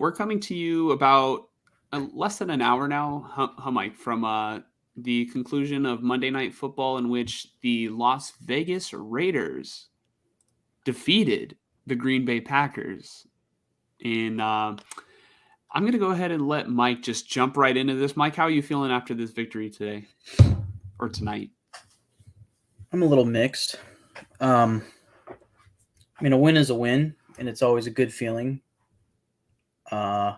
we're coming to you about less than an hour now, Mike, from the conclusion of Monday Night Football, in which the Las Vegas Raiders defeated the Green Bay Packers. And I'm going to go ahead and let Mike just jump right into this. Mike, how are you feeling after this victory today or tonight? I'm a little mixed. A win is a win, and it's always a good feeling. I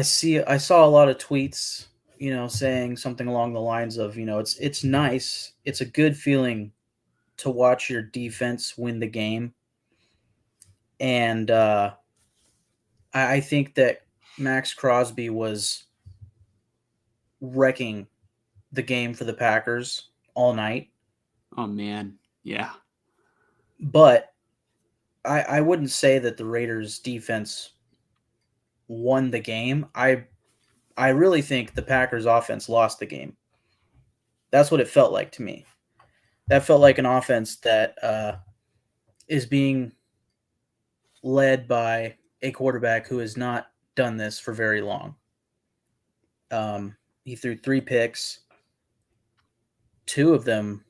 saw a lot of tweets, saying something along the lines of, it's nice, it's a good feeling to watch your defense win the game, and I think that Max Crosby was wrecking the game for the Packers all night. Oh man, yeah. But I wouldn't say that the Raiders defense won the game. I really think the Packers offense lost the game. That's what it felt like to me. That felt like an offense that is being led by a quarterback who has not done this for very long. He threw 3 picks. 2 of them,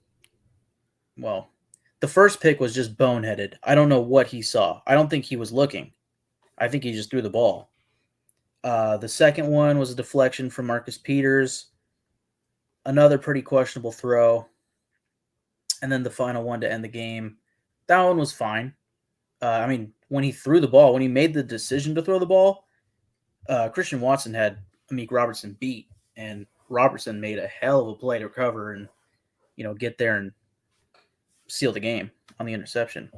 well, the first pick was just boneheaded. I don't know what he saw. I don't think he was looking. I think he just threw the ball. The second one was a deflection from Marcus Peters. Another pretty questionable throw. And then the final one to end the game. That one was fine. When he threw the ball, when he made the decision to throw the ball, Christian Watson had Amik Robertson beat, and Robertson made a hell of a play to recover and, get there and seal the game on the interception.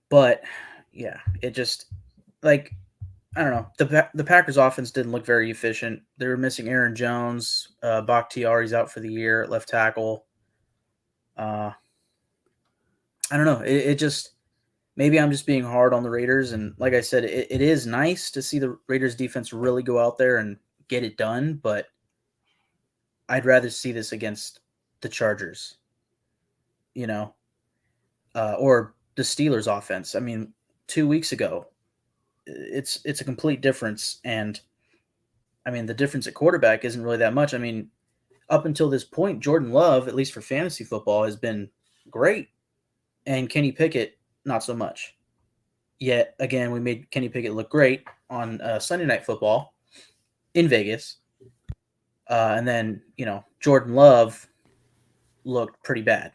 But yeah, it just, like, I don't know. The Packers offense didn't look very efficient. They were missing Aaron Jones. Bakhtiari's out for the year at left tackle. I don't know. It just, maybe I'm just being hard on the Raiders. And like I said, it is nice to see the Raiders defense really go out there and get it done. But I'd rather see this against the Chargers, or the Steelers offense. 2 weeks ago, it's a complete difference. And the difference at quarterback isn't really that much. Up until this point, Jordan Love, at least for fantasy football, has been great. And Kenny Pickett, not so much. Yet, again, we made Kenny Pickett look great on Sunday Night Football in Vegas. And then, Jordan Love looked pretty bad,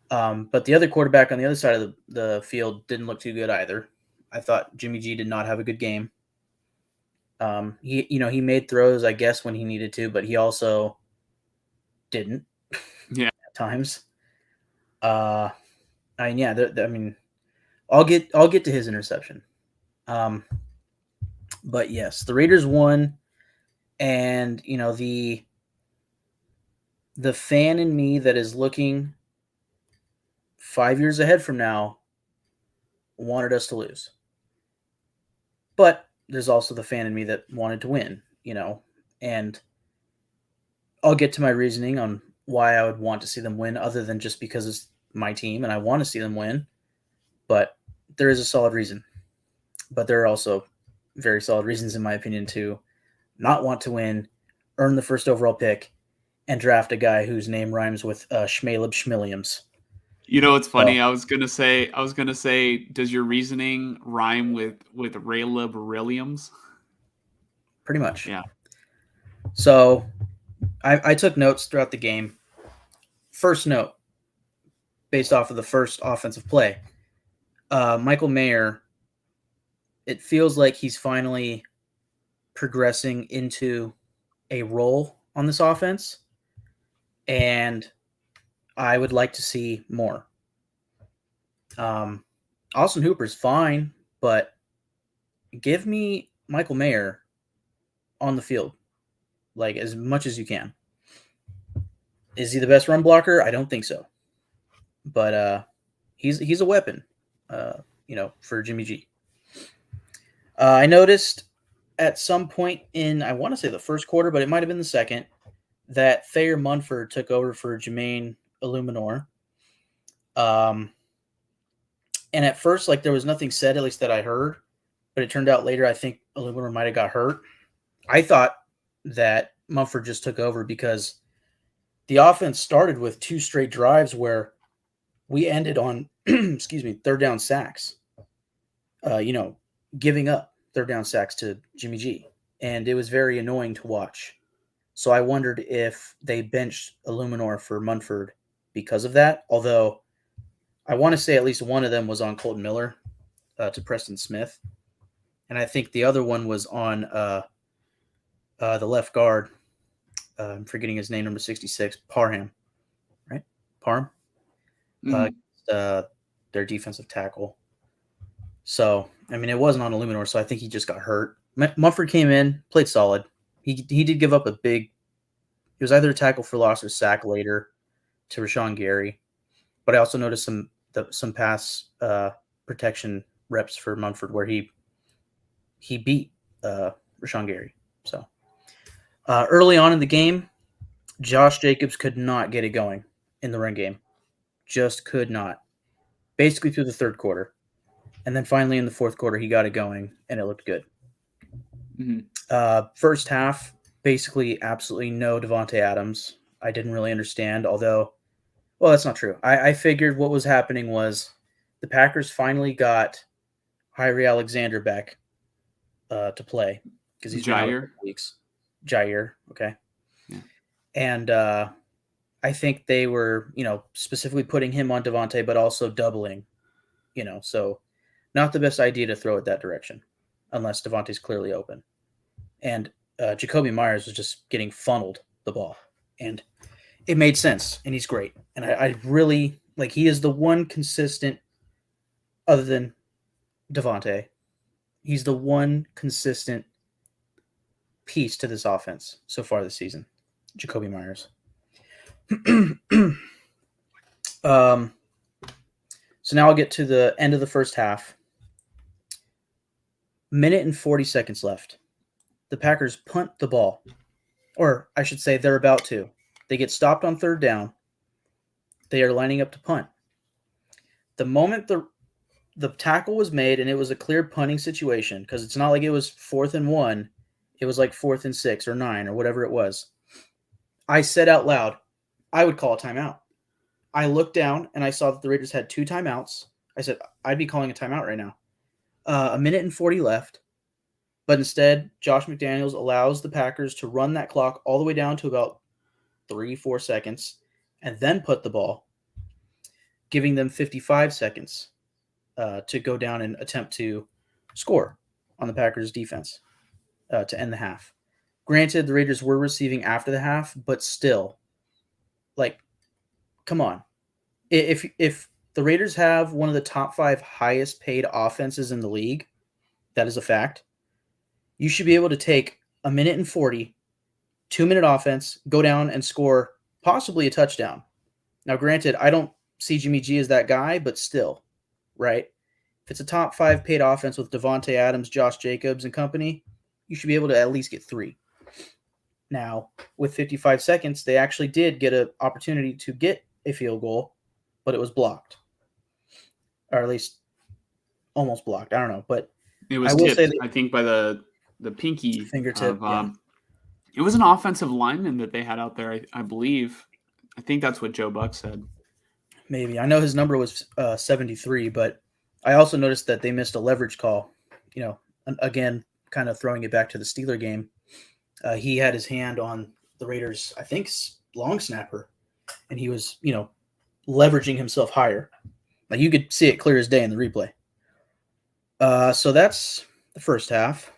But the other quarterback on the other side of the field didn't look too good either. I thought Jimmy G did not have a good game. He made throws, I guess, when he needed to, but he also didn't. Yeah. At times. I'll get to his interception. But yes, the Raiders won, and the fan in me that is looking 5 years ahead from now wanted us to lose. But there's also the fan in me that wanted to win, and I'll get to my reasoning on why I would want to see them win, other than just because it's my team and I want to see them win. But there is a solid reason. But there are also very solid reasons, in my opinion, to not want to win, earn the first overall pick, and draft a guy whose name rhymes with Schmaleb Schmilliams. It's funny. I was gonna say, does your reasoning rhyme with Rayla Williams? Pretty much. Yeah. So I took notes throughout the game. First note, based off of the first offensive play, Michael Mayer, it feels like he's finally progressing into a role on this offense, and I would like to see more. Austin Hooper's fine, but give me Michael Mayer on the field, like, as much as you can. Is he the best run blocker? I don't think so, but he's a weapon, for Jimmy G. I noticed at some point in, I want to say the first quarter, but it might have been the second, that Thayer Munford took over for Jermaine Illuminor. And at first, like there was nothing said, at least that I heard, but it turned out later I think Illuminor might have got hurt. I thought that Mumford just took over because the offense started with 2 straight drives where we ended on, excuse me, third down sacks. Giving up third down sacks to Jimmy G. And it was very annoying to watch. So I wondered if they benched Illuminor for Munford because of that. Although I want to say at least one of them was on Colton Miller to Preston Smith. And I think the other one was on the left guard. I'm forgetting his name, number 66, Parham. Right? Parham? Their defensive tackle. So, I mean, it wasn't on Illuminor, so I think he just got hurt. Mumford came in, played solid. He did give up it was either a tackle for loss or sack later to Rashawn Gary. But I also noticed some pass protection reps for Mumford where he beat Rashawn Gary. So, early on in the game, Josh Jacobs could not get it going in the run game. Just could not. Basically through the third quarter. And then finally in the fourth quarter, he got it going, and it looked good. Mm-hmm. First half, basically absolutely no Devontae Adams. I didn't really understand, although, well, that's not true. I figured what was happening was the Packers finally got Jaire Alexander back to play because he's been out for weeks. Jaire, okay. Yeah. And I think they were, specifically putting him on Devontae, but also doubling, so not the best idea to throw it that direction unless Devontae's clearly open. And Jakobi Meyers was just getting funneled the ball. And it made sense, and he's great. And I really, he is the one consistent, other than Devontae, he's the one consistent piece to this offense so far this season, Jakobi Meyers. So now I'll get to the end of the first half. Minute and 40 seconds left. The Packers punt the ball. Or I should say they're about to. They get stopped on third down. They are lining up to punt. The moment the tackle was made and it was a clear punting situation, because it's not like it was 4th and 1. It was like 4th and 6 or 9 or whatever it was. I said out loud, I would call a timeout. I looked down and I saw that the Raiders had 2 timeouts. I said, I'd be calling a timeout right now. A minute and 40 left. But instead, Josh McDaniels allows the Packers to run that clock all the way down to about 3-4 seconds and then put the ball, giving them 55 seconds to go down and attempt to score on the Packers defense to end the half. Granted, the Raiders were receiving after the half, but still, come on. If the Raiders have one of the top 5 highest paid offenses in the league, that is a fact. You should be able to take a minute and 40, 2-minute offense, go down and score possibly a touchdown. Now, granted, I don't see Jimmy G as that guy, but still, right? If it's a top 5 paid offense with Devontae Adams, Josh Jacobs, and company, you should be able to at least get 3. Now, with 55 seconds, they actually did get an opportunity to get a field goal, but it was blocked. Or at least almost blocked. I don't know, but it was tipped, I think, by the pinky fingertip. It was an offensive lineman that they had out there, I believe. I think that's what Joe Buck said. Maybe. I know his number was 73, but I also noticed that they missed a leverage call. Again, kind of throwing it back to the Steeler game. He had his hand on the Raiders, I think, long snapper, and he was, leveraging himself higher. Like you could see it clear as day in the replay. So that's the first half.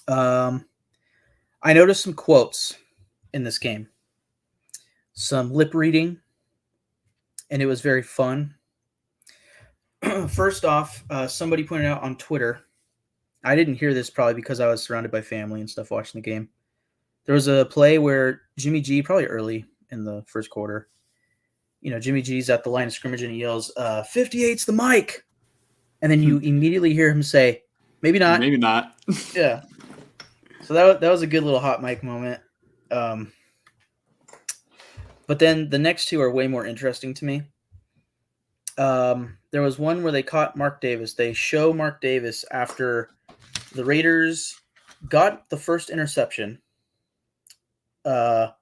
I noticed some quotes in this game, some lip reading, and it was very fun. First off, somebody pointed out on Twitter, I didn't hear this probably because I was surrounded by family and stuff watching the game. There was a play where Jimmy G, probably early in the first quarter, Jimmy G's at the line of scrimmage and he yells, 58's the mic. And then you immediately hear him say, maybe not. Maybe not. Yeah. So that was a good little hot mic moment. But then the next 2 are way more interesting to me. There was one where they caught Mark Davis. They show Mark Davis after the Raiders got the first interception. Oh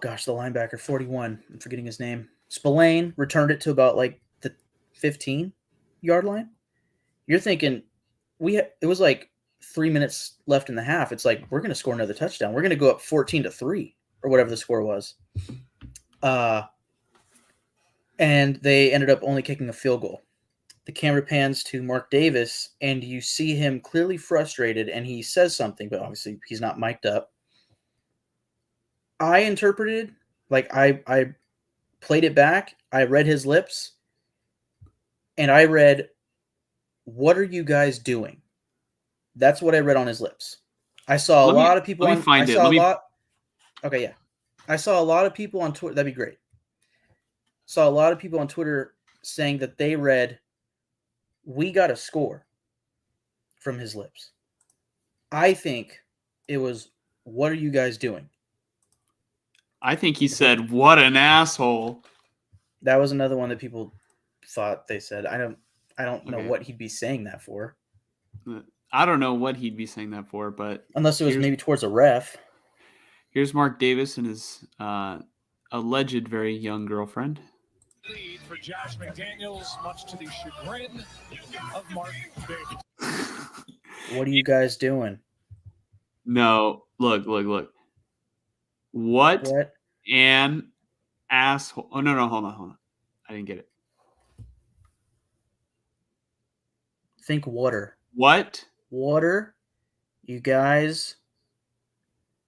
gosh, the linebacker, 41. I'm forgetting his name. Spillane returned it to about like the 15-yard line. You're thinking it was like 3 minutes left in the half. It's like we're going to score another touchdown. We're going to go up 14-3 or whatever the score was. And they ended up only kicking a field goal. The camera pans to Mark Davis, and you see him clearly frustrated, and he says something, but obviously he's not mic'd up. I interpreted, like I played it back, I read his lips, and I read, "What are you guys doing?" That's what I read on his lips. I saw a lot of people on. Let me find it. Okay, yeah. I saw a lot of people on Twitter. That'd be great. Saw a lot of people on Twitter saying that they read, "We got a score," from his lips. I think it was, "What are you guys doing?" I think he said, "What an asshole." That was another one that people thought they said. I don't know what he'd be saying that for. I don't know what he'd be saying that for, but unless it was maybe towards a ref. Here's Mark Davis and his alleged very young girlfriend. Lead for Josh McDaniels, much to the chagrin of Mark Davis. What are you guys doing? No, look. What an asshole. Oh, no, hold on. I didn't get it. Think water. What? Water? You guys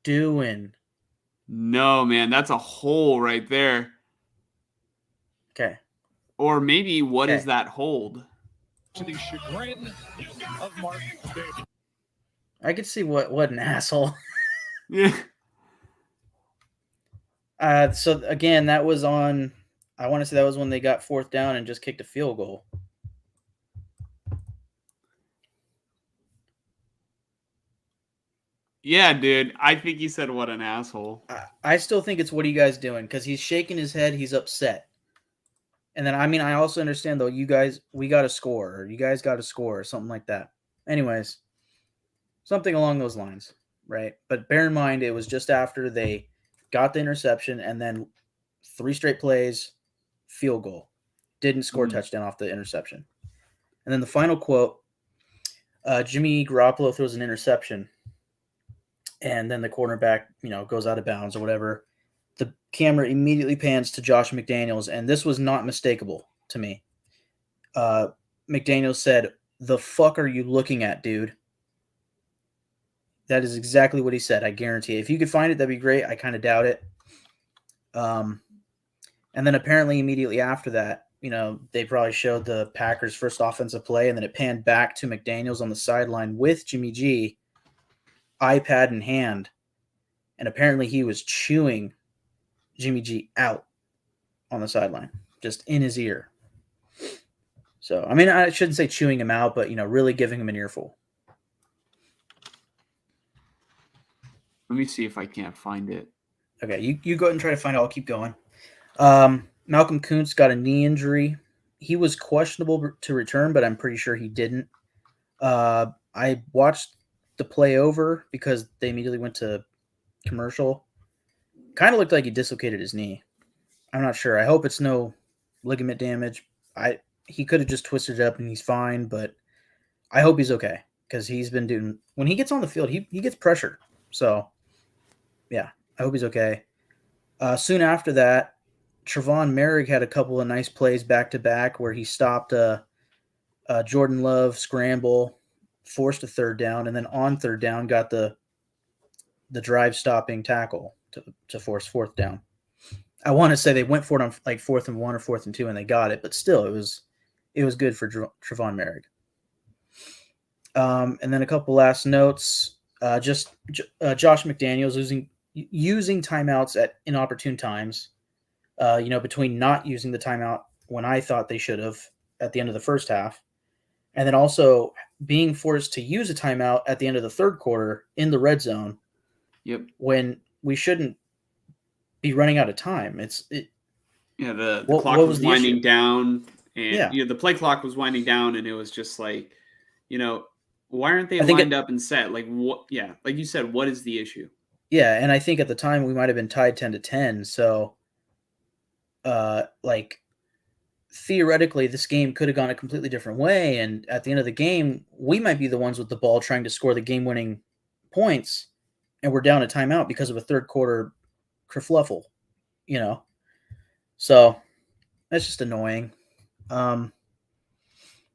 doing? No, man, that's a hole right there. Okay. Or maybe what is that hold? To the chagrin of Mark Davis. I could see what an asshole. Yeah. So again, that was on. I want to say that was when they got fourth down and just kicked a field goal. Yeah, dude. I think he said, "What an asshole." I still think it's, "What are you guys doing?" Because he's shaking his head. He's upset. And then, I also understand, though, we got to score, or you guys got to score, or something like that. Anyways, something along those lines, right? But bear in mind, it was just after they got the interception, and then 3 straight plays, field goal. Didn't score a touchdown off the interception. And then the final quote, Jimmy Garoppolo throws an interception, and then the cornerback, goes out of bounds or whatever. The camera immediately pans to Josh McDaniels, and this was not mistakable to me. McDaniels said, "The fuck are you looking at, dude?" That is exactly what he said. I guarantee. If you could find it, that'd be great. I kind of doubt it. And then apparently immediately after that, they probably showed the Packers' first offensive play, and then it panned back to McDaniels on the sideline with Jimmy G, iPad in hand, and apparently he was chewing Jimmy G out on the sideline, just in his ear. So, I shouldn't say chewing him out, but, really giving him an earful. Let me see if I can't find it. Okay, you go ahead and try to find it. I'll keep going. Malcolm Kuntz got a knee injury. He was questionable to return, but I'm pretty sure he didn't. I watched the play over because they immediately went to commercial. Kind of looked like he dislocated his knee. I'm not sure. I hope it's no ligament damage. He could have just twisted it up and he's fine, but I hope he's okay because he's been doing. When he gets on the field, he gets pressure. So, yeah, I hope he's okay. Soon after that, Trevon Merrick had a couple of nice plays back to back where he stopped Jordan Love scramble, forced a third down, and then on third down got the drive-stopping tackle to force fourth down. I want to say they went for it on like 4th and 1 or 4th and 2, and they got it, but still, it was good for Trevon Merrick. And then a couple last notes. Josh McDaniels using timeouts at inopportune times. Between not using the timeout when I thought they should have at the end of the first half, and then also being forced to use a timeout at the end of the third quarter in the red zone. Yep. When we shouldn't be running out of time. Yeah, the What clock was was the winding issue? down, and Yeah. the play clock was winding down, and it was just like, why aren't they I think lined up and set? Like what? Yeah, like you said, what is the issue? Yeah, and I think at the time we might have been tied 10-10, so like theoretically this game could have gone a completely different way, and at the end of the game we might be the ones with the ball trying to score the game-winning points, and we're down a timeout because of a third quarter kerfluffle, you know. So that's just annoying. And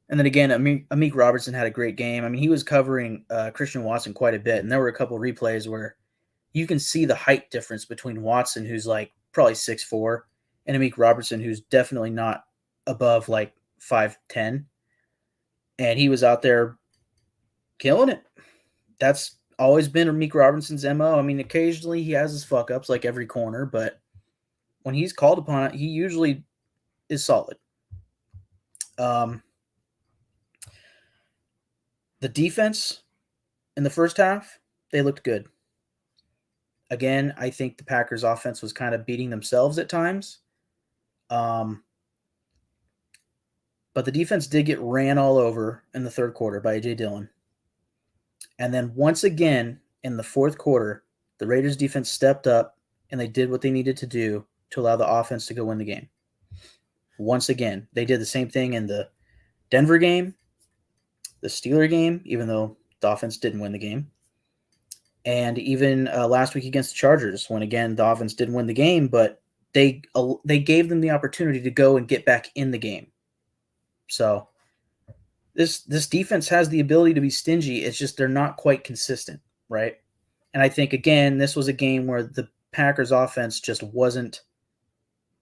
then again, Amik Robertson had a great game. I mean, he was covering Christian Watson quite a bit, and there were a couple replays where you can see the height difference between Watson, who's like probably 6'4", and Amik Robertson, who's definitely not above like 5'10", and he was out there killing it. That's always been Amik Robertson's MO. I mean, occasionally he has his fuck ups like every corner, but when he's called upon it, he usually is solid. The defense in the first half, they looked good. Again, I think the Packers offense was kind of beating themselves at times. But the defense did get ran all over in the third quarter by A.J. Dillon. And then once again in the fourth quarter, the Raiders defense stepped up and they did what they needed to do to allow the offense to go win the game. Once again, they did the same thing in the Denver game, the Steeler game, even though the offense didn't win the game. And even last week against the Chargers, when again the offense didn't win the game, but they gave them the opportunity to go and get back in the game. So this defense has the ability to be stingy. It's just they're not quite consistent, right? And I think again this was a game where the Packers offense just wasn't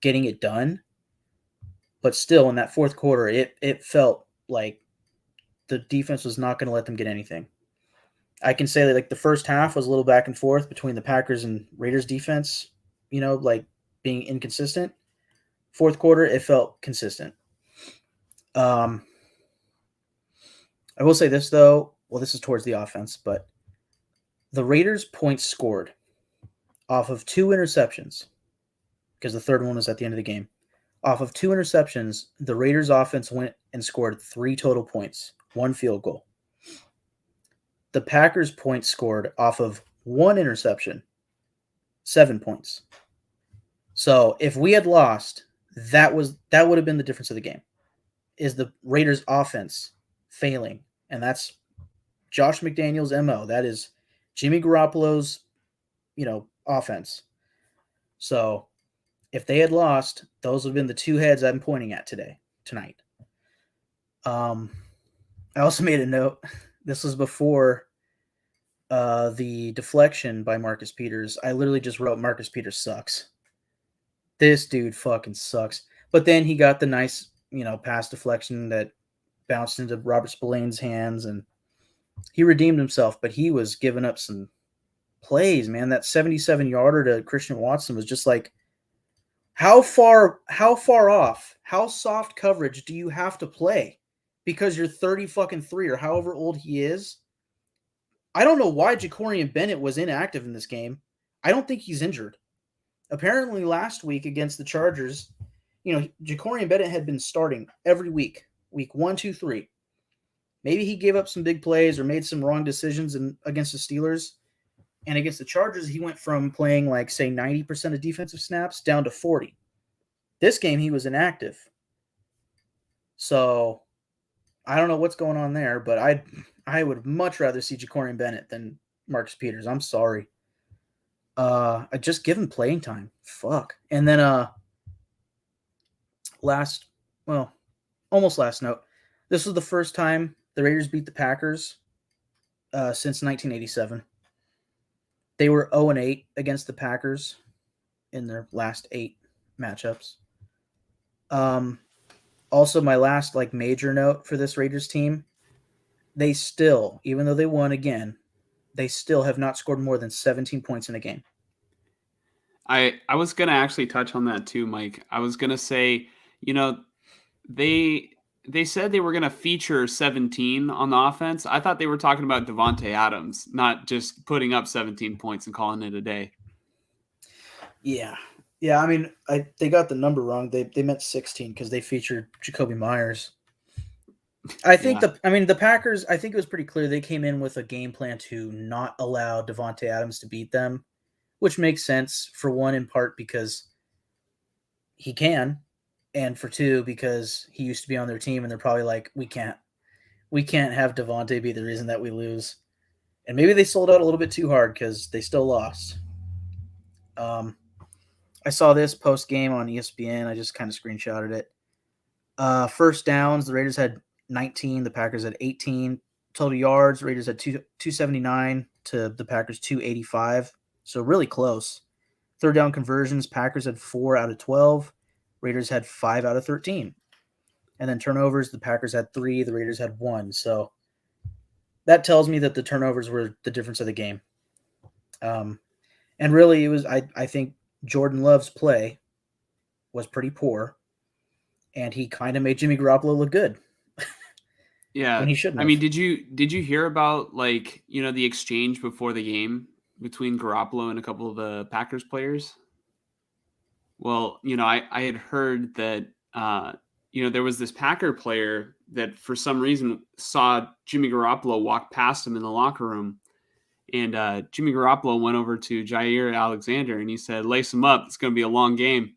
getting it done. But still, in that fourth quarter, it felt like the defense was not going to let them get anything. I can say that like the first half was a little back and forth between the Packers and Raiders defense, like being inconsistent. Fourth quarter, it felt consistent. I will say this though. Well, this is towards the offense, but the Raiders' points scored off of 2 interceptions, because the third one was at the end of the game. Off of 2 interceptions, the Raiders' offense went and scored 3 total points, 1 field goal. The Packers' points scored off of 1 interception, 7 points. So if we had lost, that would have been the difference of the game. Is the Raiders' offense failing? And that's Josh McDaniels' MO. That is Jimmy Garoppolo's, offense. So if they had lost, those would have been the 2 heads I'm pointing at tonight. I also made a note. This was before the deflection by Marcus Peters. I literally just wrote Marcus Peters sucks. This dude fucking sucks. But then he got the nice, pass deflection that bounced into Robert Spillane's hands, and he redeemed himself. But he was giving up some plays, man. That 77-yarder to Christian Watson was just like, how far off, how soft coverage do you have to play? Because you're 30 fucking 3 or however old he is. I don't know why Jacorian Bennett was inactive in this game. I don't think he's injured. Apparently last week against the Chargers, Jacorian Bennett had been starting every week 1, 2, 3. Maybe he gave up some big plays or made some wrong decisions against the Steelers. And against the Chargers, he went from playing like, say, 90% of defensive snaps down to 40. This game, he was inactive. So I don't know what's going on there, but I would much rather see Jacorian Bennett than Marcus Peters. I'm sorry. I just give him playing time. Fuck. And then almost last note. This was the first time the Raiders beat the Packers since 1987. They were 0-8 against the Packers in their last 8 matchups. Also, my last major note for this Raiders team, they still, even though they won again, they still have not scored more than 17 points in a game. I was going to actually touch on that too, Mike. I was going to say, they said they were going to feature 17 on the offense. I thought they were talking about Devontae Adams, not just putting up 17 points and calling it a day. Yeah. Yeah, I mean, they got the number wrong. They meant 16 because they featured Jacoby Myers. I think Yeah. the Packers, I think it was pretty clear they came in with a game plan to not allow Devontae Adams to beat them, which makes sense for one, in part because he can, and for two, because he used to be on their team and they're probably like, we can't have Devontae be the reason that we lose. And maybe they sold out a little bit too hard because they still lost. I saw this post game on ESPN. I just kind of screenshotted it. First downs, the Raiders had 19, the Packers had 18. Total yards, Raiders had 279 to the Packers 285. So really close. Third down conversions, Packers had 4 out of 12. Raiders had 5 out of 13. And then turnovers, the Packers had 3, the Raiders had 1. So that tells me that the turnovers were the difference of the game. And really, it was I think Jordan Love's play was pretty poor, and he kind of made Jimmy Garoppolo look good. Yeah. When he shouldn't I have. mean, did you hear about the exchange before the game between Garoppolo and a couple of the Packers players? Well, I had heard that there was this Packer player that for some reason saw Jimmy Garoppolo walk past him in the locker room. And Jimmy Garoppolo went over to Jair Alexander and he said, "Lace him up. It's going to be a long game."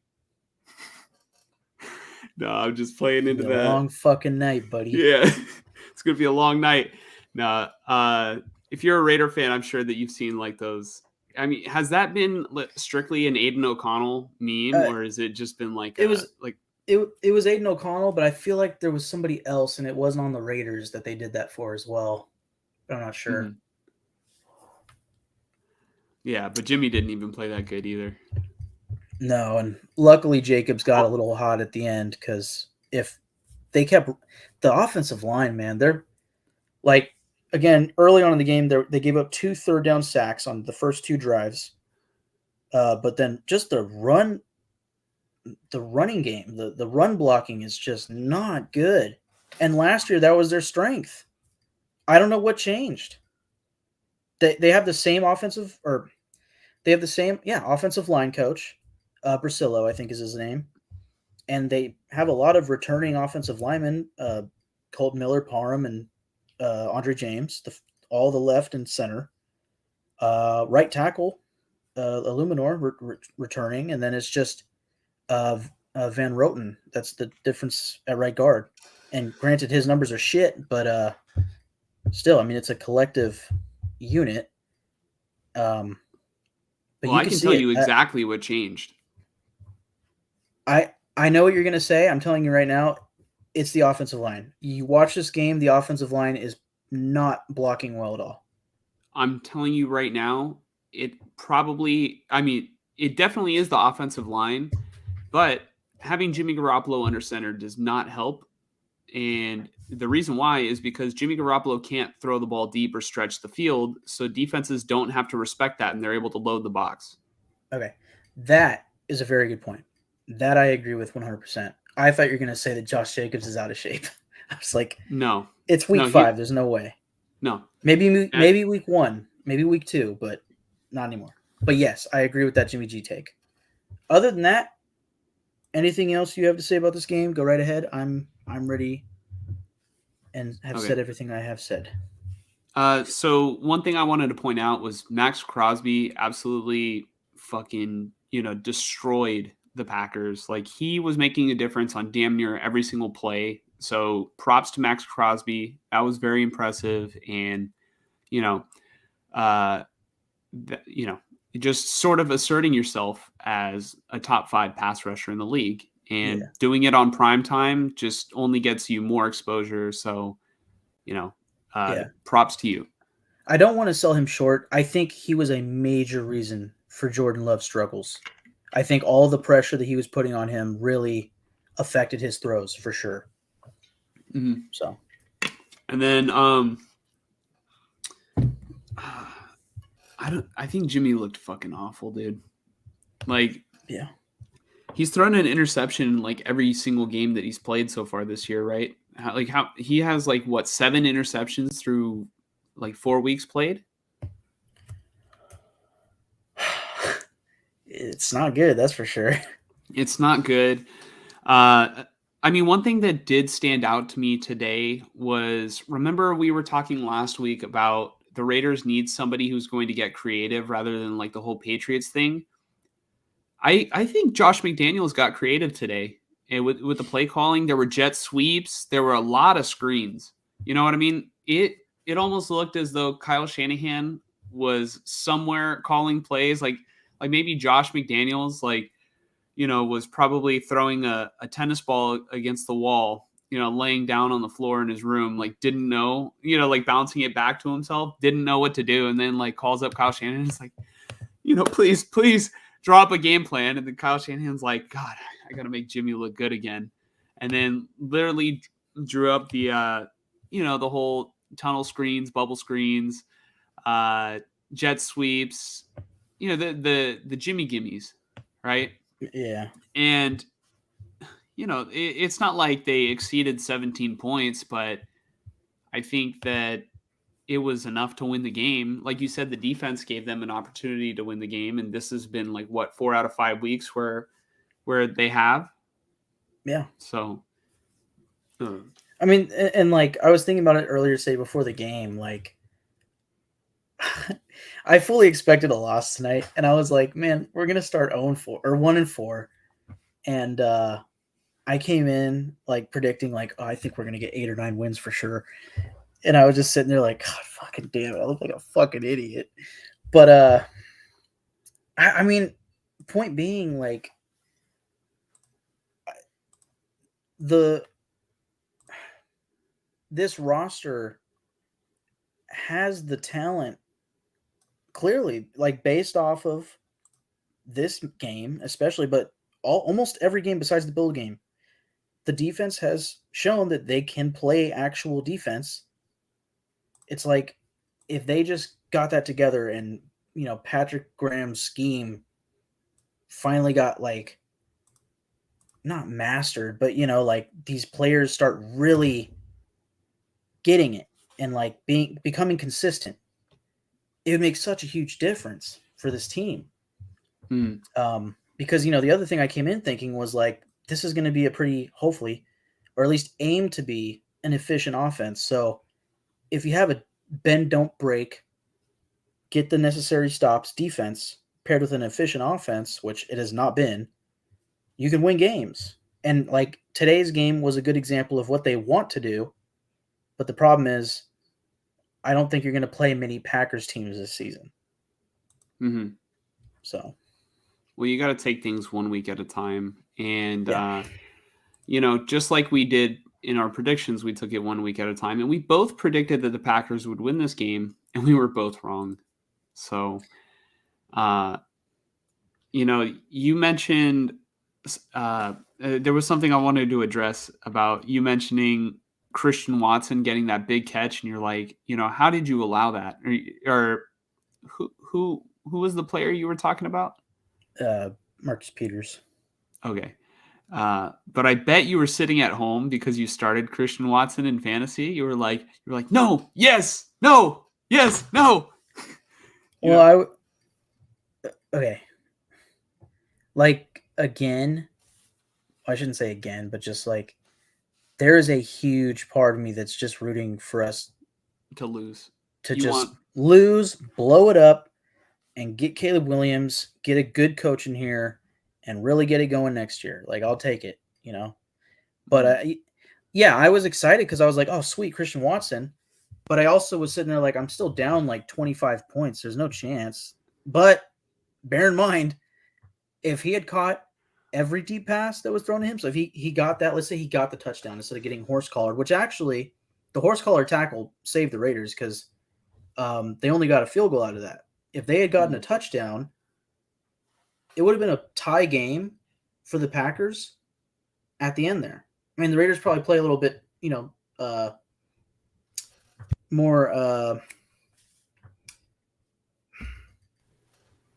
No, I'm just playing into that. Long fucking night, buddy. Yeah, it's going to be a long night. No, if you're a Raider fan, I'm sure that you've seen those. I mean, has that been strictly an Aiden O'Connell meme, or has it just been it was Aiden O'Connell, but I feel like there was somebody else, and it wasn't on the Raiders that they did that for as well. But I'm not sure. Mm-hmm. Yeah, but Jimmy didn't even play that good either. No, and luckily Jacobs got a little hot at the end because if they kept the offensive line, man, they're again, early on in the game, they gave up 2 third down sacks on the first 2 drives. But then just the running game, the run blocking is just not good. And last year, that was their strength. I don't know what changed. They have the same offensive line coach. Brasillo, I think is his name. And they have a lot of returning offensive linemen, Colt Miller, Parham, and Andre James, all the left and center. Right tackle, Illuminor returning, and then it's just Van Roten. That's the difference at right guard. And granted, his numbers are shit, but still, I mean, it's a collective unit. But I can tell you exactly what changed. I know what you're going to say. I'm telling you right now, it's the offensive line. You watch this game, the offensive line is not blocking well at all. I'm telling you right now, it definitely is the offensive line, but having Jimmy Garoppolo under center does not help. And the reason why is because Jimmy Garoppolo can't throw the ball deep or stretch the field, so defenses don't have to respect that, and they're able to load the box. Okay. That is a very good point. That I agree with 100%. I thought you were going to say that Josh Jacobs is out of shape. I was like, no. It's week 5. There's no way. No. Maybe week 1, maybe week 2, but not anymore. But yes, I agree with that Jimmy G take. Other than that, anything else you have to say about this game? Go right ahead. I'm ready and have said everything I have said. So one thing I wanted to point out was Max Crosby absolutely fucking, destroyed the Packers. He was making a difference on damn near every single play. So props to Max Crosby. That was very impressive. And, just sort of asserting yourself as a top 5 pass rusher in the league, and doing it on prime time just only gets you more exposure. So, props to you. I don't want to sell him short. I think he was a major reason for Jordan Love's struggles. I think all the pressure that he was putting on him really affected his throws for sure. Mm-hmm. So, and then I think Jimmy looked fucking awful, dude. He's thrown an interception in every single game that he's played so far this year, right? How he has 7 interceptions through 4 weeks played. It's not good, that's for sure. It's not good. I mean, one thing that did stand out to me today was, remember we were talking last week about the Raiders need somebody who's going to get creative rather than like the whole Patriots thing. I think Josh McDaniels got creative today. And with the play calling, there were jet sweeps. There were a lot of screens. You know what I mean? It almost looked as though Kyle Shanahan was somewhere calling plays, like maybe Josh McDaniels, like, you know, was probably throwing a tennis ball against the wall, you know, laying down on the floor in his room, like didn't know, you know, like bouncing it back to himself, didn't know what to do, and then like calls up Kyle Shanahan. It's like, you know, please draw up a game plan. And then Kyle Shanahan's like, God, I got to make Jimmy look good again. And then literally drew up the, you know, the whole tunnel screens, bubble screens, jet sweeps, you know, the Jimmy gimmies, right? Yeah. And, you know, it's not like they exceeded 17 points, but I think that it was enough to win the game. Like you said, the defense gave them an opportunity to win the game. And this has been like, what, 4 out of 5 weeks where they have. Yeah. So, I mean, and like I was thinking about it earlier, say before the game, like I fully expected a loss tonight, and I was like, man, we're gonna start 0-4 or 1-4, and I came in like predicting like, oh, I think we're gonna get 8 or 9 wins for sure, and I was just sitting there like, God, fucking damn it, I look like a fucking idiot. But I mean, point being, like this roster has the talent clearly, like based off of this game especially, but almost every game besides the Bill game, the defense has shown that they can play actual defense. It's like if they just got that together and, you know, Patrick Graham's scheme finally got like not mastered, but, you know, like these players start really getting it and like becoming consistent, it would make such a huge difference for this team. Because, you know, the other thing I came in thinking was like, this is going to be a pretty, hopefully, or at least aim to be an efficient offense. So if you have a bend, don't break, get the necessary stops defense paired with an efficient offense, which it has not been, you can win games. And like today's game was a good example of what they want to do. But the problem is, I don't think you're going to play many Packers teams this season. mm-hmm. So, well, you got to take things 1 week at a time. And, yeah. You know, just like we did in our predictions, we took it 1 week at a time. And we both predicted that the Packers would win this game, and we were both wrong. So, you know, you mentioned there was something I wanted to address about you mentioning Christian Watson getting that big catch, and you're like, you know, how did you allow that? Or who was the player you were talking about? Marcus Peters. Okay. But I bet you were sitting at home because you started Christian Watson in fantasy. You were like, no, yes, no, yes, no. Well, okay. Like, again, I shouldn't say again, but just like, there is a huge part of me that's just rooting for us to lose, lose, blow it up, and get Caleb Williams, get a good coach in here, and really get it going next year. Like, I'll take it, you know. But yeah, I was excited because I was like, oh, sweet, Christian Watson. But I also was sitting there like, I'm still down like 25 points. There's no chance. But bear in mind, if he had caught every deep pass that was thrown to him, so if he got that, let's say he got the touchdown instead of getting horse collared, which actually the horse collar tackle saved the Raiders because they only got a field goal out of that. If they had gotten a touchdown, it would have been a tie game for the Packers at the end there. I mean, the Raiders probably play a little bit, you know, more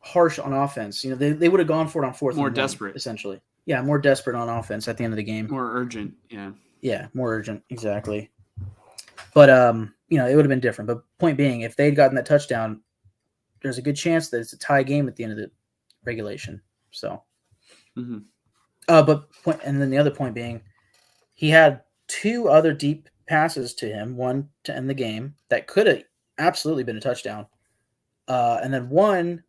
harsh on offense. You know, they would have gone for it on fourth. More and desperate, one, essentially. Yeah, more desperate on offense at the end of the game. More urgent, yeah. Yeah, more urgent, exactly. But you know, it would have been different. But point being, if they'd gotten that touchdown, there's a good chance that it's a tie game at the end of the regulation. So, hmm and then the other point being, he had 2 other deep passes to him, one to end the game that could have absolutely been a touchdown, and then one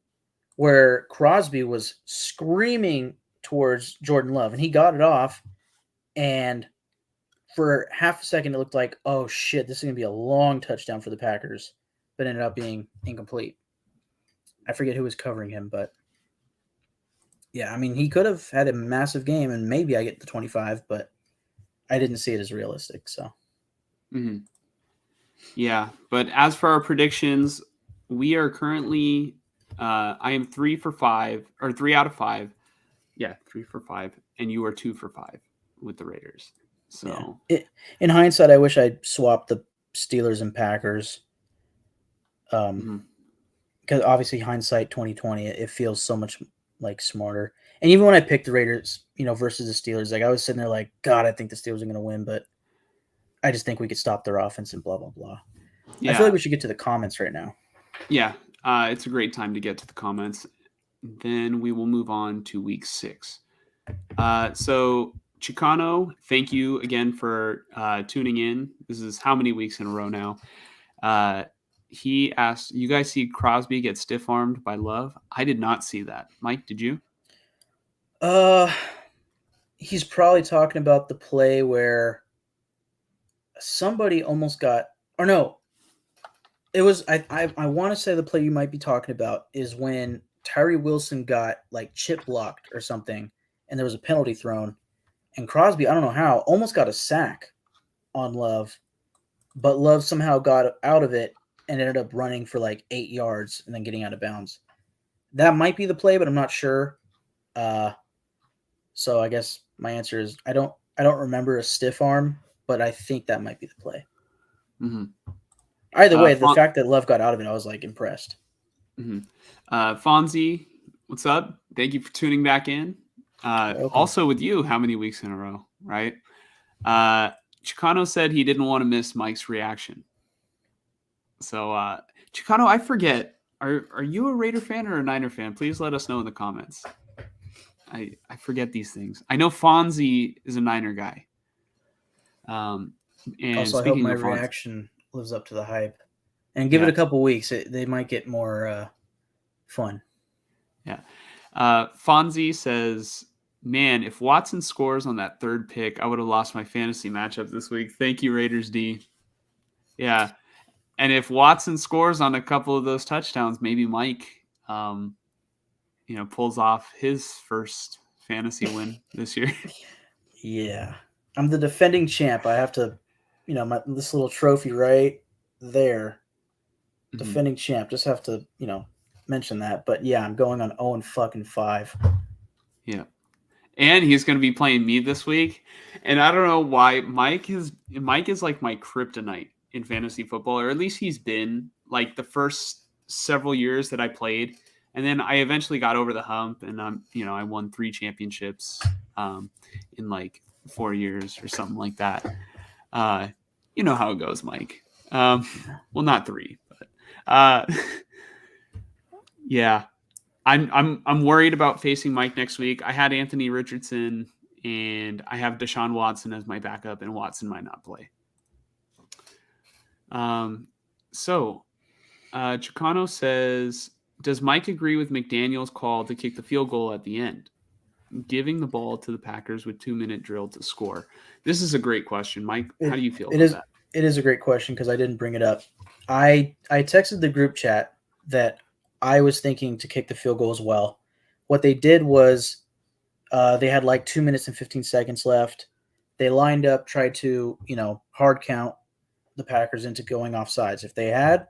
where Crosby was screaming towards Jordan Love, and he got it off, and for half a second it looked like, oh shit, this is gonna be a long touchdown for the Packers, but ended up being incomplete. I forget who was covering him, but yeah, I mean, he could have had a massive game, and maybe I get the 25, but I didn't see it as realistic. So hmm Yeah, but as for our predictions, we are currently I am 3 out of 5. Yeah, 3 for 5, and you are 2 for 5 with the Raiders. So in hindsight, I wish I'd swapped the Steelers and Packers. mhm. Because obviously hindsight 2020, it feels so much like smarter. And even when I picked the Raiders, versus the Steelers, like I was sitting there like, God, I think the Steelers are going to win, but I just think we could stop their offense and blah blah blah. I feel yeah, like we should get to the comments right now. yeah, it's a great time to get to the comments. Then we will move on to week 6. So Chicano, thank you again for tuning in. This is how many weeks in a row now? He asked, "You guys see Crosby get stiff armed by Love?" I did not see that. Mike, did you? He's probably talking about the play where somebody almost got, or no, it was I want to say the play you might be talking about is when Tyree Wilson got like chip blocked or something, and there was a penalty thrown, and Crosby, I don't know how, almost got a sack on Love, but Love somehow got out of it and ended up running for like 8 yards and then getting out of bounds. That might be the play, but I'm not sure. So I guess my answer is I don't remember a stiff arm, but I think that might be the play. Mm-hmm. Either way, the fact that Love got out of it, I was like impressed. Mm-hmm. Fonzie, what's up? Thank you for tuning back in. Also with you, how many weeks in a row, right? Chicano said he didn't want to miss Mike's reaction. So Chicano, I forget. Are you a Raider fan or a Niner fan? Please let us know in the comments. I forget these things. I know Fonzie is a Niner guy. And also, I hope my reaction lives up to the hype. And give it a couple weeks. They might get more fun. Yeah. Fonzie says, man, if Watson scores on that 3rd pick, I would have lost my fantasy matchup this week. Thank you, Raiders D. Yeah. And if Watson scores on a couple of those touchdowns, maybe Mike, pulls off his first fantasy win this year. Yeah. I'm the defending champ. I have to, this little trophy right there. Mm-hmm. Defending champ. Just have to, mention that. But yeah, I'm going on 0-5. Yeah. And he's going to be playing me this week. And I don't know why Mike is like my kryptonite in fantasy football, or at least he's been like the first several years that I played. And then I eventually got over the hump, and I won 3 championships in like 4 years or something like that. You know how it goes, Mike. Well, not 3, but yeah. I'm worried about facing Mike next week. I had Anthony Richardson and I have Deshaun Watson as my backup, and Watson might not play. So Chicano says, does Mike agree with McDaniel's call to kick the field goal at the end, giving the ball to the Packers with 2-minute drill to score? This is a great question, Mike. How do you feel about that? It is a great question because I didn't bring it up. I texted the group chat that I was thinking to kick the field goal as well. What they did was they had like 2 minutes and 15 seconds left. They lined up, tried to, hard count the Packers into going offsides. If they had,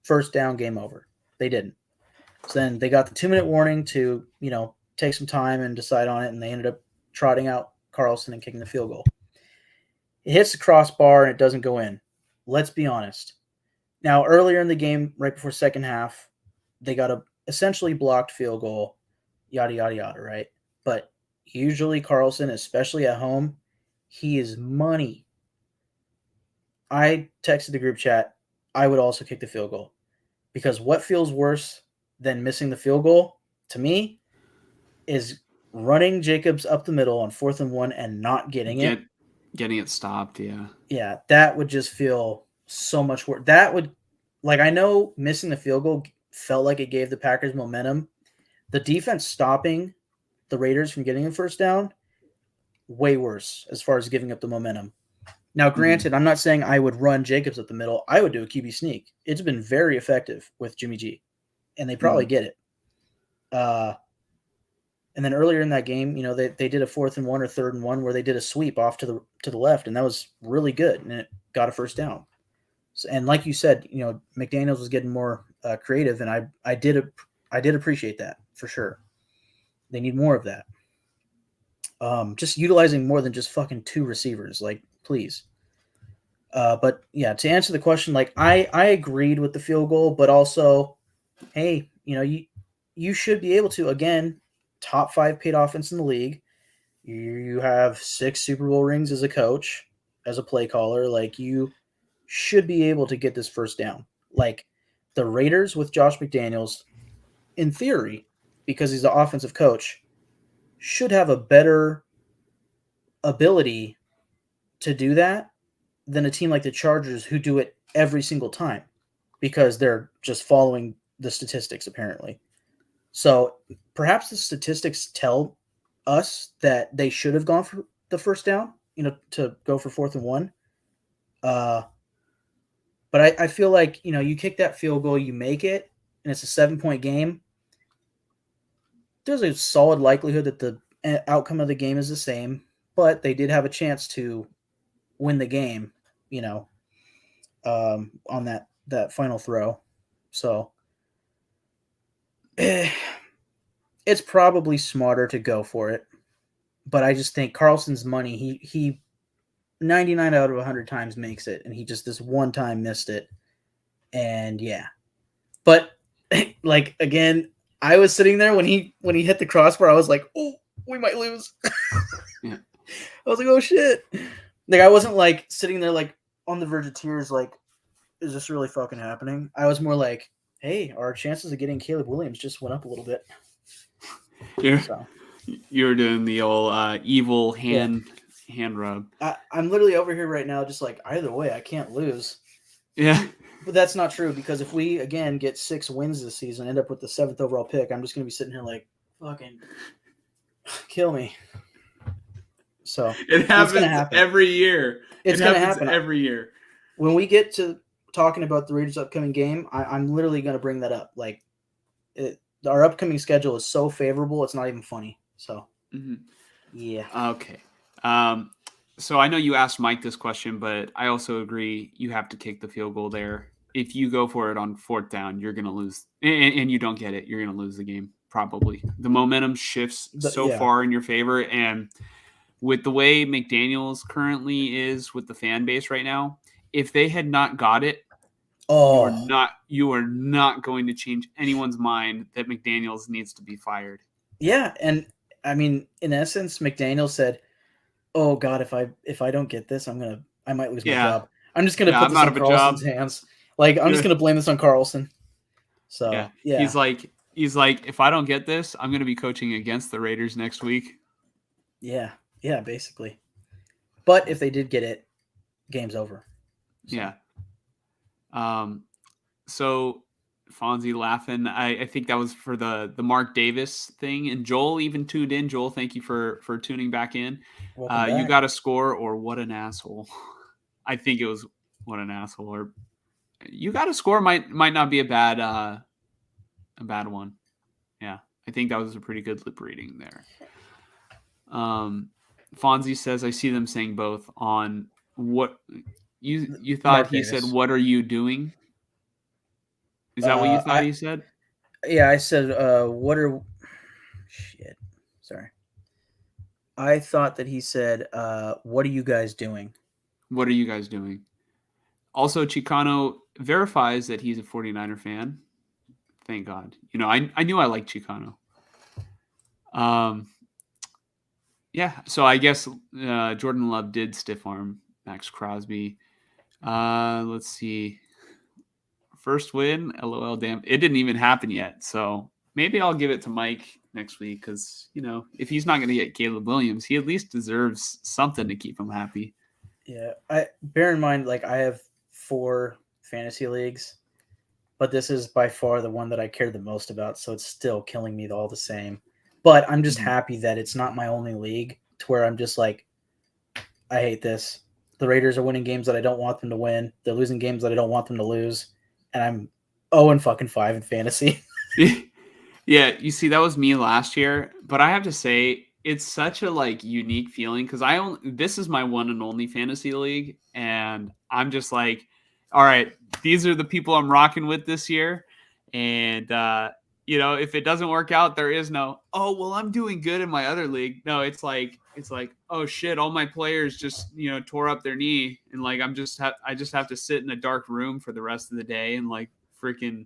first down, game over. They didn't. So then they got the 2-minute warning to, take some time and decide on it, and they ended up trotting out Carlson and kicking the field goal. It hits the crossbar and it doesn't go in. Let's be honest. Now, earlier in the game, right before second half, they got a essentially blocked field goal, yada, yada, yada, right? But usually Carlson, especially at home, he is money. I texted the group chat, I would also kick the field goal. Because what feels worse than missing the field goal, to me, is running Jacobs up the middle on 4th and 1 and not getting it. Getting it stopped. Yeah, that would just feel so much worse. That would, like, I know missing the field goal felt like it gave the Packers momentum. The defense stopping the Raiders from getting a first down, way worse as far as giving up the momentum. Now, granted, I'm not saying I would run Jacobs up the middle. I would do a QB sneak. It's been very effective with Jimmy G, and they probably get it. And then earlier in that game, they did a 4th and 1 or 3rd and 1 where they did a sweep off to the left, and that was really good, and it got a first down. So, and like you said, McDaniels was getting more creative, and I did appreciate that for sure. They need more of that. Just utilizing more than just fucking 2 receivers, like, please. But yeah, to answer the question, like, I agreed with the field goal, but also, hey, you should be able to, again, top 5 paid offense in the league. You have 6 Super Bowl rings as a coach, as a play caller. Like, you should be able to get this first down. Like, the Raiders with Josh McDaniels, in theory, because he's the offensive coach, should have a better ability to do that than a team like the Chargers, who do it every single time because they're just following the statistics, apparently. So perhaps the statistics tell us that they should have gone for the first down, to go for 4th and 1. But I feel like, you kick that field goal, you make it, and it's a 7-point game. There's a solid likelihood that the outcome of the game is the same, but they did have a chance to win the game, on that final throw. So it's probably smarter to go for it, but I just think Carlson's money, he 99 out of 100 times makes it, and he just this one time missed it. And yeah, but like, again, I was sitting there when he hit the crossbar. I was like, oh, we might lose. Yeah. I was like, oh shit. Like, I wasn't like sitting there like on the verge of tears, like, is this really fucking happening? I was more like, hey, our chances of getting Caleb Williams just went up a little bit. You're doing the old evil hand rub. I'm literally over here right now just like, either way, I can't lose. Yeah. But that's not true, because if we, again, get 6 wins this season, end up with the 7th overall pick, I'm just going to be sitting here like, fucking kill me. So it happens every year. It's going to happen every year. When we get to talking about the Raiders' upcoming game, I'm literally going to bring that up. Like, our upcoming schedule is so favorable, it's not even funny. So, yeah. Okay. So I know you asked Mike this question, but I also agree you have to kick the field goal there. If you go for it on 4th down, you're going to lose, and you don't get it, you're going to lose the game, probably. The momentum shifts far in your favor, and with the way McDaniels currently is with the fan base right now, if they had not got it, you are not going to change anyone's mind that McDaniels needs to be fired. Yeah, and I mean, in essence, McDaniels said, oh God, if I don't get this, I might lose my job. I'm just gonna put this on Carlson's hands. Like, I'm just gonna blame this on Carlson. So yeah. He's like, if I don't get this, I'm gonna be coaching against the Raiders next week. Yeah, basically. But if they did get it, game's over. So. Yeah. So Fonzie laughing. I think that was for the Mark Davis thing, and Joel even tuned in. Joel, thank you for tuning back in. You got a score, or what an asshole. I think it was what an asshole, or you got a score might not be a bad one. Yeah, I think that was a pretty good lip reading there. Fonzie says, I see them saying both on what you thought Mark he Davis said. What are you doing? Is that what you thought he said? Yeah, I said, sorry. I thought that he said, what are you guys doing? What are you guys doing? Also, Chicano verifies that he's a 49er fan. Thank God. I knew I liked Chicano. Yeah, so I guess Jordan Love did stiff arm Max Crosby. Let's see. First win, LOL, damn. It didn't even happen yet. So maybe I'll give it to Mike next week because, if he's not going to get Caleb Williams, he at least deserves something to keep him happy. Yeah. I bear in mind, like, I have 4 fantasy leagues, but this is by far the one that I care the most about, so it's still killing me all the same. But I'm just happy that it's not my only league to where I'm just like, I hate this. The Raiders are winning games that I don't want them to win. They're losing games that I don't want them to lose. And I'm 0-5 in fantasy. Yeah, you see, that was me last year, but I have to say it's such a unique feeling because this is my one and only fantasy league, and I'm just like, all right, these are the people I'm rocking with this year, and if it doesn't work out, there is no, oh well, I'm doing good in my other league. No, it's like, oh shit, all my players just tore up their knee, and I just have to sit in a dark room for the rest of the day and freaking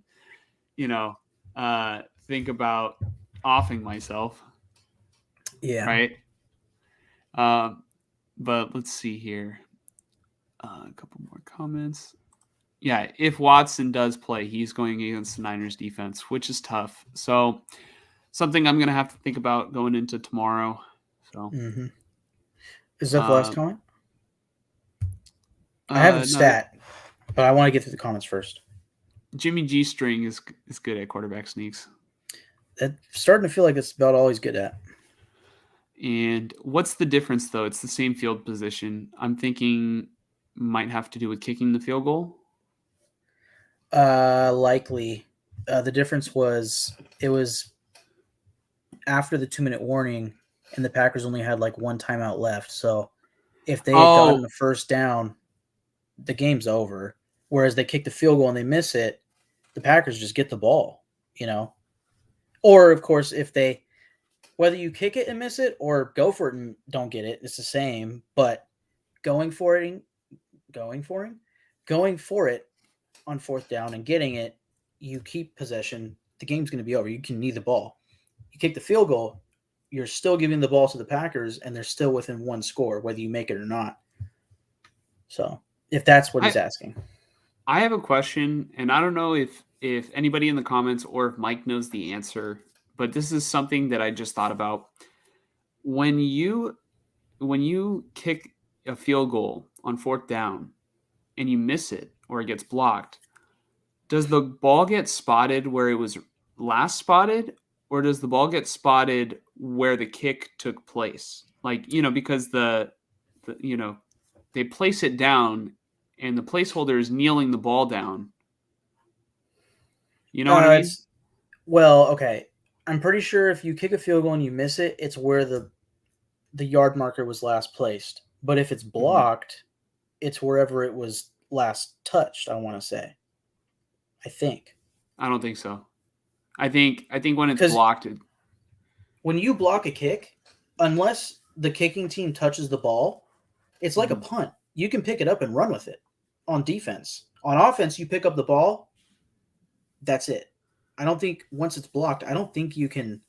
think about offing myself. Yeah. Right. But let's see here. A couple more comments. Yeah, if Watson does play, he's going against the Niners defense, which is tough. So something I'm going to have to think about going into tomorrow. So Is that the last comment? I have a stat, but I want to get to the comments first. Jimmy G String is good at quarterback sneaks. It's starting to feel like it's about all he's good at. And what's the difference, though? It's the same field position. I'm thinking might have to do with kicking the field goal. Likely. The difference was it was after the 2-minute warning, and the Packers only had 1 timeout left. So if they had gotten the first down, the game's over. Whereas they kick the field goal and they miss it, the Packers just get the ball, Or, of course, whether you kick it and miss it or go for it and don't get it, it's the same. But going for it on 4th down and getting it, you keep possession, the game's going to be over. You can need the ball. You kick the field goal, you're still giving the ball to the Packers, and they're still within 1 score, whether you make it or not. So, if that's what he's asking. I have a question, and I don't know if anybody in the comments or if Mike knows the answer, but this is something that I just thought about. When you kick a field goal on 4th down and you miss it or it gets blocked, does the ball get spotted where it was last spotted, or does the ball get spotted where the kick took place? Because they place it down and the placeholder is kneeling the ball down. You know what I mean? Well, okay. I'm pretty sure if you kick a field goal and you miss it, it's where the yard marker was last placed. But if it's blocked, it's wherever it was last touched, I want to say. I think. I don't think so. I think when it's blocked. When you block a kick, unless the kicking team touches the ball, it's like a punt. You can pick it up and run with it on defense. On offense, you pick up the ball, that's it. I don't think once it's blocked, I don't think you can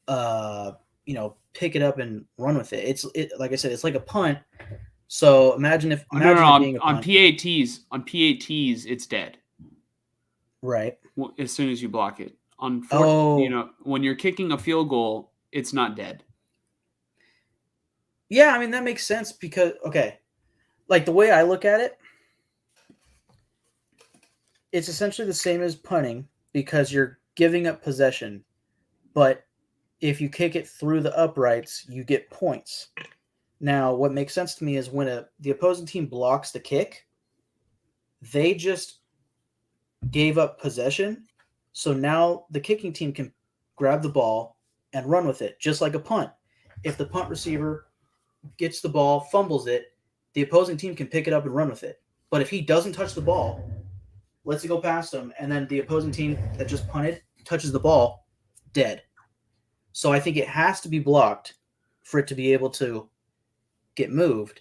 pick it up and run with it. It's like I said, it's like a punt. So imagine it being a punt. On PATs, it's dead. Right. As soon as you block it. When you're kicking a field goal, it's not dead. Yeah, I mean, that makes sense because, the way I look at it, it's essentially the same as punting because you're giving up possession. But if you kick it through the uprights, you get points. Now, what makes sense to me is when the opposing team blocks the kick, they just gave up possession. So now the kicking team can grab the ball and run with it, just like a punt. If the punt receiver gets the ball, fumbles it, the opposing team can pick it up and run with it. But if he doesn't touch the ball, lets it go past him, and then the opposing team that just punted touches the ball, dead. So I think it has to be blocked for it to be able to get moved.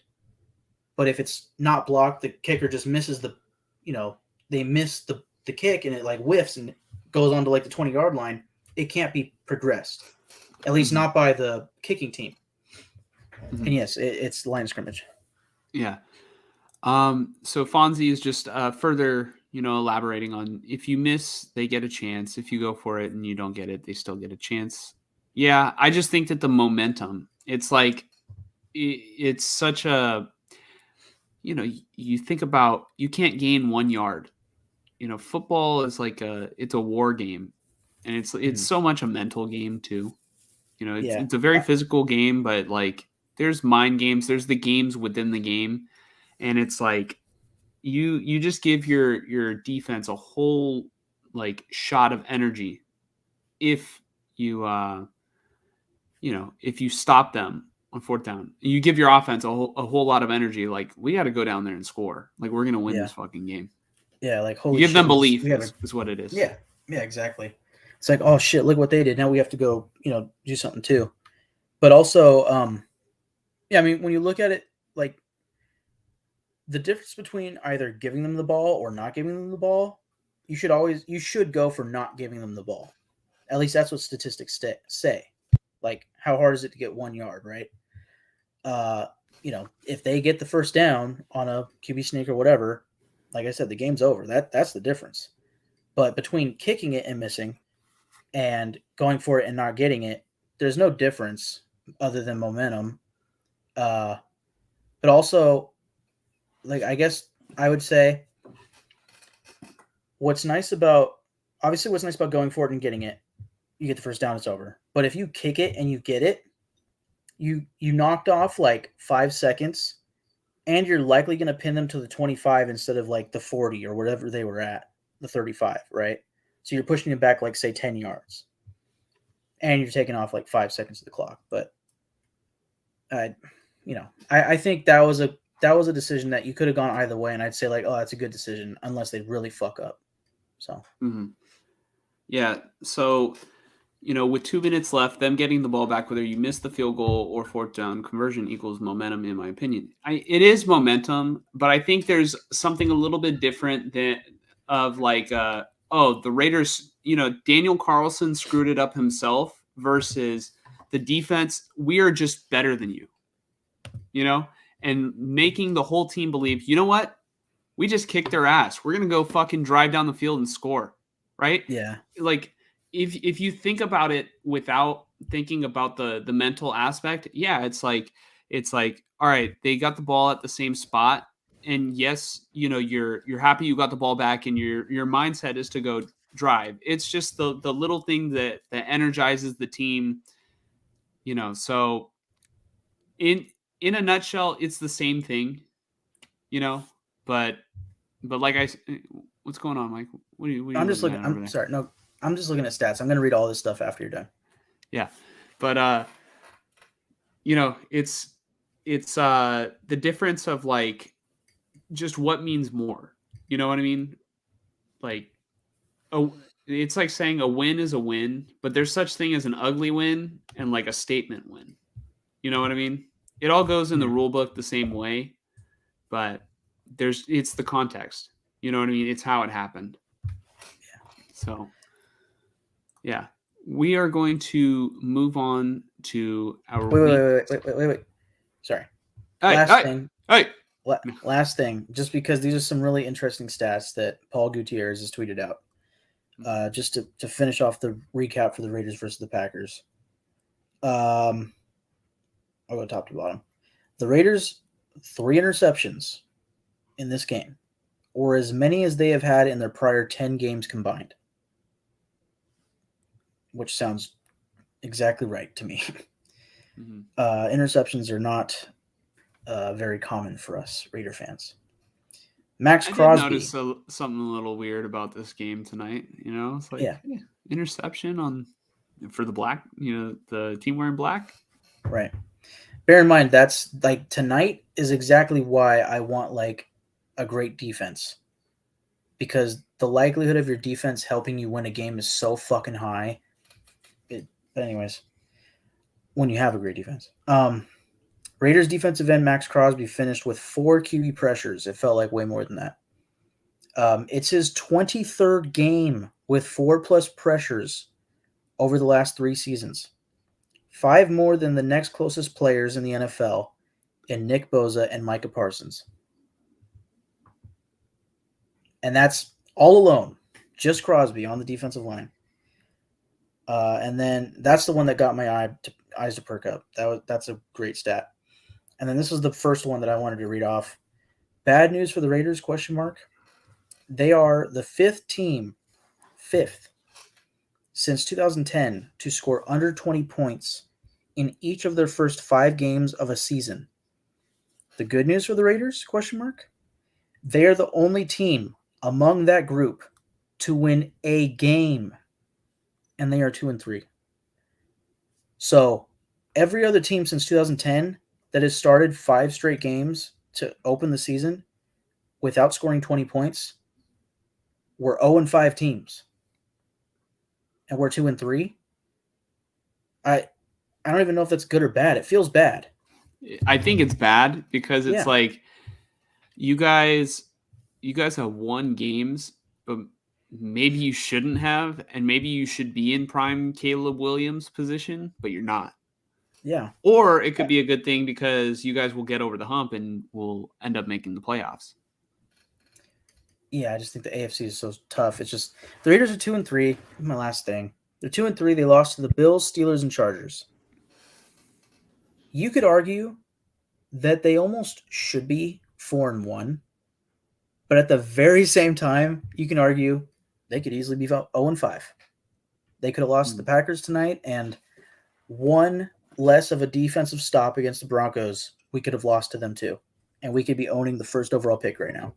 But if it's not blocked, the kicker just misses they miss the kick and it whiffs and goes on to the 20-yard line. It can't be progressed, at least not by the kicking team. And yes, it's line of scrimmage. Yeah. So Fonzie is just further, elaborating on if you miss, they get a chance. If you go for it and you don't get it, they still get a chance. Yeah, I just think that the momentum, it's like it's such a, you think about, you can't gain 1 yard. Football is like it's a war game, and it's so much a mental game too. It's a very physical game, but like there's mind games, there's the games within the game, and it's like you just give your defense a whole like shot of energy if you if you stop them on 4th down. You give your offense a whole lot of energy, like we got to go down there and score, like we're gonna win this fucking game. Yeah, like you give them belief is what it is. Yeah, exactly. It's like, oh shit, look what they did. Now we have to go, do something too. But also, I mean, when you look at it, like the difference between either giving them the ball or not giving them the ball, you should go for not giving them the ball. At least that's what statistics say. Like, how hard is it to get 1 yard, right? If they get the first down on a QB sneak or whatever, like I said, the game's over. That's the difference. But between kicking it and missing and going for it and not getting it, there's no difference other than momentum. But also, like, I guess I would say what's nice about going for it and getting it, you get the first down, it's over. But if you kick it and you get it, you knocked off like 5 seconds, and you're likely going to pin them to the 25 instead of like the 40 or whatever they were at, the 35, right? So you're pushing it back like, say, 10 yards. And you're taking off like 5 seconds of the clock. But, I think that was a decision that you could have gone either way, and I'd say like, oh, that's a good decision unless they really fuck up. So. Mm-hmm. Yeah, so with 2 minutes left, them getting the ball back, whether you miss the field goal or 4th down, conversion equals momentum, in my opinion. It is momentum, but I think there's something a little bit different the Raiders, Daniel Carlson screwed it up himself versus the defense. We are just better than you, and making the whole team believe, you know what? We just kicked their ass. We're going to go fucking drive down the field and score, right? Yeah. Like, if you think about it without thinking about the mental aspect, it's like, all right, they got the ball at the same spot, and yes, you're happy you got the ball back, and your mindset is to go drive. It's just the little thing that energizes the team, So in a nutshell, it's the same thing, but like what's going on, Mike? What are you I'm just looking. I'm sorry. No, I'm just looking at stats. I'm going to read all this stuff after you're done. Yeah. But, it's the difference of like, just what means more, you know what I mean? Like, it's like saying a win is a win, but there's such thing as an ugly win and like a statement win. You know what I mean? It all goes in the rule book the same way, but it's the context. You know what I mean? It's how it happened. Yeah. So, yeah, we are going to move on to our wait. Sorry. Last thing, just because these are some really interesting stats that Paul Gutierrez has tweeted out. Just to finish off the recap for the Raiders versus the Packers. I'll go top to bottom. The Raiders, 3 interceptions in this game, or as many as they have had in their prior 10 games combined. Which sounds exactly right to me. Mm-hmm. Interceptions are not very common for us Raider fans. Max Crosby. I did notice something a little weird about this game tonight. It's like interception for the black, the team wearing black. Right. Bear in mind, that's like tonight is exactly why I want like a great defense, because the likelihood of your defense helping you win a game is so fucking high. But anyways, when you have a great defense. Raiders defensive end Max Crosby finished with 4 QB pressures. It felt like way more than that. It's his 23rd game with 4+ pressures over the last 3 seasons. 5 more than the next closest players in the NFL in Nick Bosa and Micah Parsons. And that's all alone, just Crosby on the defensive line. And then that's the one that got my eyes to perk up. That's a great stat. And then this is the first one that I wanted to read off. Bad news for the Raiders, ? They are the fifth, since 2010 to score under 20 points in each of their first 5 games of a season. The good news for the Raiders, ? They are the only team among that group to win a game, and they are 2-3. So every other team since 2010 that has started 5 straight games to open the season without scoring 20 points were 0-5 teams. And we're 2-3. I don't even know if that's good or bad. It feels bad. I think it's bad because it's Yeah. like you guys have won games, but maybe you shouldn't have, and maybe you should be in prime Caleb Williams position, but you're not. Yeah. Or it could be a good thing because you guys will get over the hump and will end up making the playoffs. Yeah, I just think the AFC is so tough. It's just the Raiders are 2-3. My last thing. They're 2-3. They lost to the Bills, Steelers, and Chargers. You could argue that they almost should be 4-1, but at the very same time, you can argue they could easily be 0-5. They could have lost to the Packers tonight, and one less of a defensive stop against the Broncos, we could have lost to them too, and we could be owning the first overall pick right now.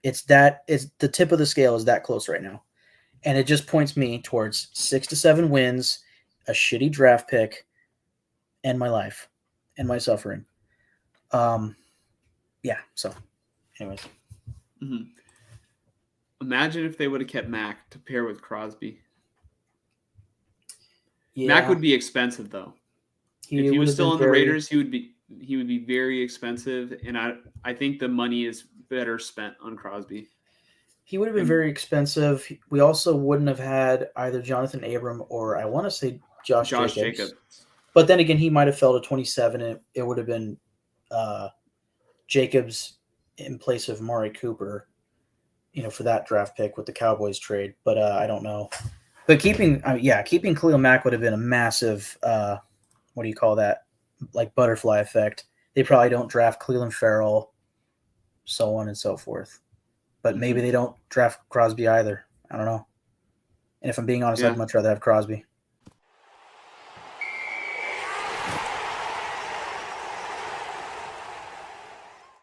It's the tip of the scale is that close right now, and it just points me towards 6 to 7 wins, a shitty draft pick, and my life and my suffering. Yeah. So, anyways. Mm-hmm. Imagine if they would have kept Mac to pair with Crosby. Yeah. Mac would be expensive though. If he was still on the Raiders, he would be very expensive, and I think the money is better spent on Crosby. He would have been very expensive. We also wouldn't have had either Jonathan Abram or I want to say Josh Jacobs. But then again, he might have fell to 27, and it would have been Jacobs in place of Amari Cooper, for that draft pick with the Cowboys trade. But I don't know. But keeping Khalil Mack would have been a massive, what do you call that? Like butterfly effect. They probably don't draft Cleveland Farrell, so on and so forth. But maybe they don't draft Crosby either. I don't know. And if I'm being honest, I'd much rather have Crosby.